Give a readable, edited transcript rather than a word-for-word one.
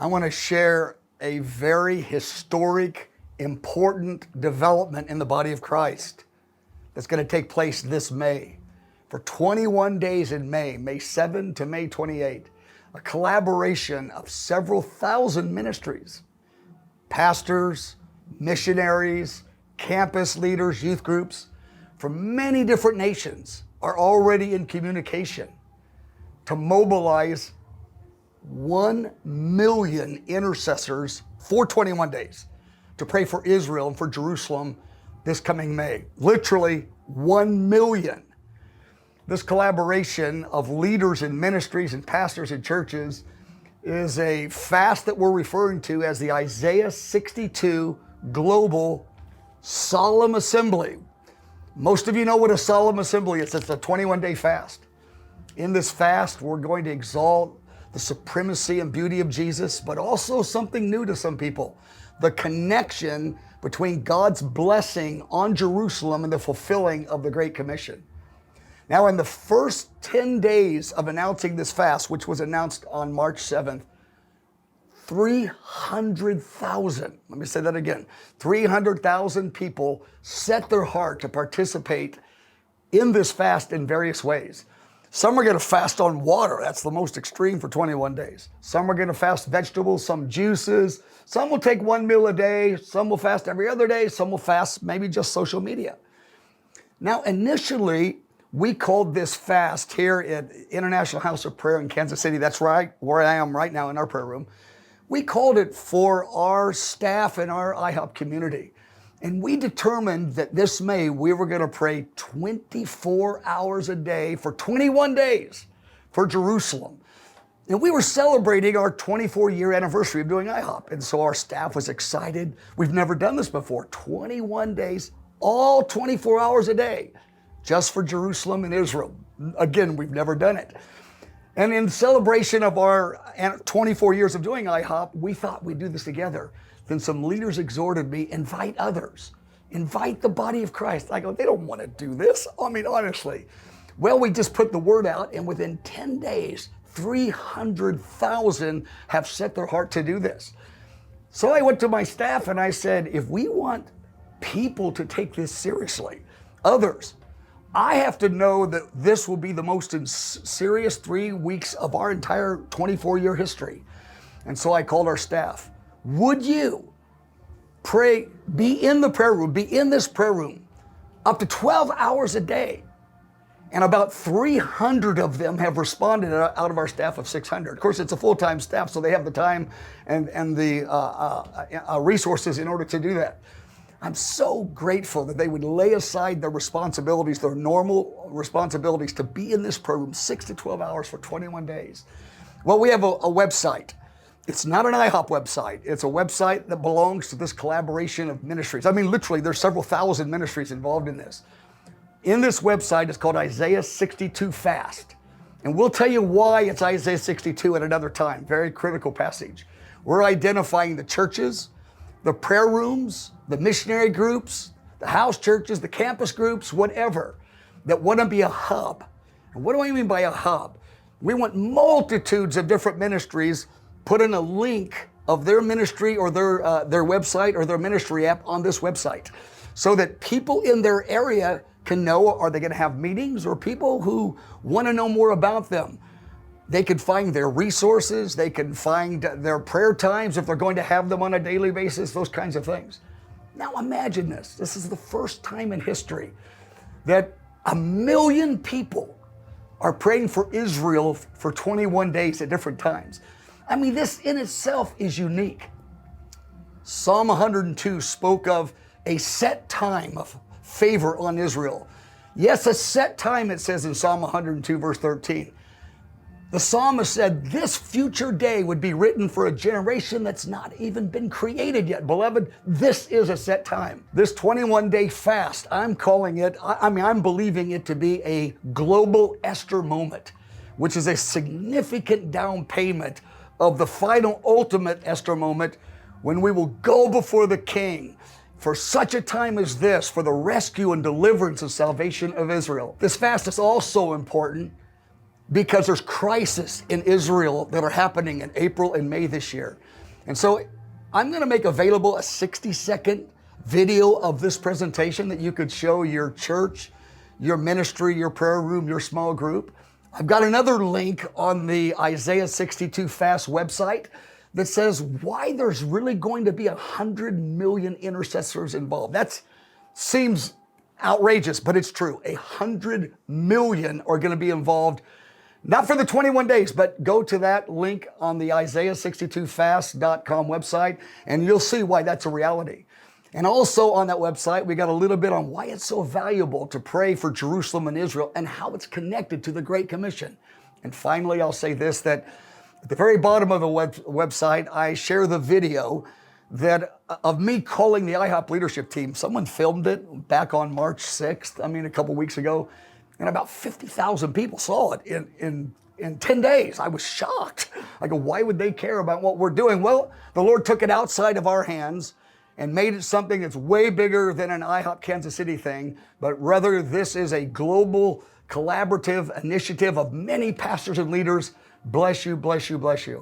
I want to share a very historic, important development in the body of Christ that's going to take place this May. For 21 days in May, May 7 to May 28, a collaboration of several thousand ministries, pastors, missionaries, campus leaders, youth groups from many different nations are already in communication to mobilize 1 million intercessors for 21 days to pray for Israel and for Jerusalem this coming May. Literally 1 million. This collaboration of leaders and ministries and pastors and churches is a fast that we're referring to as the Isaiah 62 Global Solemn Assembly. Most of you know what a solemn assembly is. It's a 21-day fast. In this fast, we're going to exalt the supremacy and beauty of Jesus, but also something new to some people, the connection between God's blessing on Jerusalem and the fulfilling of the Great Commission. Now, in the first 10 days of announcing this fast, which was announced on March 7th, 300,000, let me say that again, 300,000 people set their heart to participate in this fast in various ways. Some are going to fast on water. That's the most extreme for 21 days. Some are going to fast vegetables, some juices. Some will take 1 meal a day. Some will fast every other day. Some will fast maybe just social media. Now, initially, we called this fast here at International House of Prayer in Kansas City. That's right where I am right now in our prayer room. We called it for our staff and our IHOP community. And we determined that this May we were going to pray 24 hours a day for 21 days for Jerusalem. And we were celebrating our 24-year anniversary of doing IHOP. And so our staff was excited. We've never done this before. 21 days, all 24 hours a day, just for Jerusalem and Israel. Again, we've never done it. And in celebration of our 24 years of doing IHOP, we thought we'd do this together. Then some leaders exhorted me, invite others, invite the body of Christ. I go, they don't want to do this. I mean, honestly. Well, we just put the word out, and within 10 days, 300,000 have set their heart to do this. So I went to my staff and I said, if we want people to take this seriously, others, I have to know that this will be the most serious 3 weeks of our entire 24-year history. And so I called our staff. Would you pray, be in the prayer room, be in this prayer room up to 12 hours a day? And about 300 of them have responded out of our staff of 600. Of course, it's a full-time staff, so they have the time and the resources in order to do that. I'm so grateful that they would lay aside their responsibilities, their normal responsibilities, to be in this prayer room 6 to 12 hours for 21 days. Well, we have a website. It's not an IHOP website. It's a website that belongs to this collaboration of ministries. I mean, literally, there's several thousand ministries involved in this. In this website, it's called Isaiah 62 Fast. And we'll tell you why it's Isaiah 62 at another time. Very critical passage. We're identifying the churches, the prayer rooms, the missionary groups, the house churches, the campus groups, whatever, that want to be a hub. And what do I mean by a hub? We want multitudes of different ministries put in a link of their ministry or their website or their ministry app on this website so that people in their area can know, are they going to have meetings, or people who want to know more about them. They can find their resources, they can find their prayer times if they're going to have them on a daily basis, those kinds of things. Now imagine this. This is the first time in history that 1 million people are praying for Israel for 21 days at different times. I mean, this in itself is unique. Psalm 102 spoke of a set time of favor on Israel. Yes, a set time, it says in Psalm 102, verse 13. The psalmist said this future day would be written for a generation that's not even been created yet. Beloved, this is a set time. This 21-day fast, I'm calling it, I'm believing it to be a global Esther moment, which is a significant down payment of the final ultimate Esther moment when we will go before the King for such a time as this, for the rescue and deliverance and salvation of Israel. This fast is also important because there's crisis in Israel that are happening in April and May this year. And so I'm going to make available a 60-second video of this presentation that you could show your church, your ministry, your prayer room, your small group. I've got another link on the Isaiah 62 Fast website that says why there's really going to be 100 million intercessors involved. That seems outrageous, but it's true. 100 million are going to be involved, not for the 21 days, but go to that link on the Isaiah62fast.com website, and you'll see why that's a reality. And also on that website, we got a little bit on why it's so valuable to pray for Jerusalem and Israel and how it's connected to the Great Commission. And finally, I'll say this, that at the very bottom of the website, I share the video of me calling the IHOP leadership team. Someone filmed it back on March 6th, a couple weeks ago, and about 50,000 people saw it in 10 days. I was shocked. I go, why would they care about what we're doing? Well, the Lord took it outside of our hands and made it something that's way bigger than an IHOP Kansas City thing, but rather this is a global collaborative initiative of many pastors and leaders. Bless you, bless you, bless you.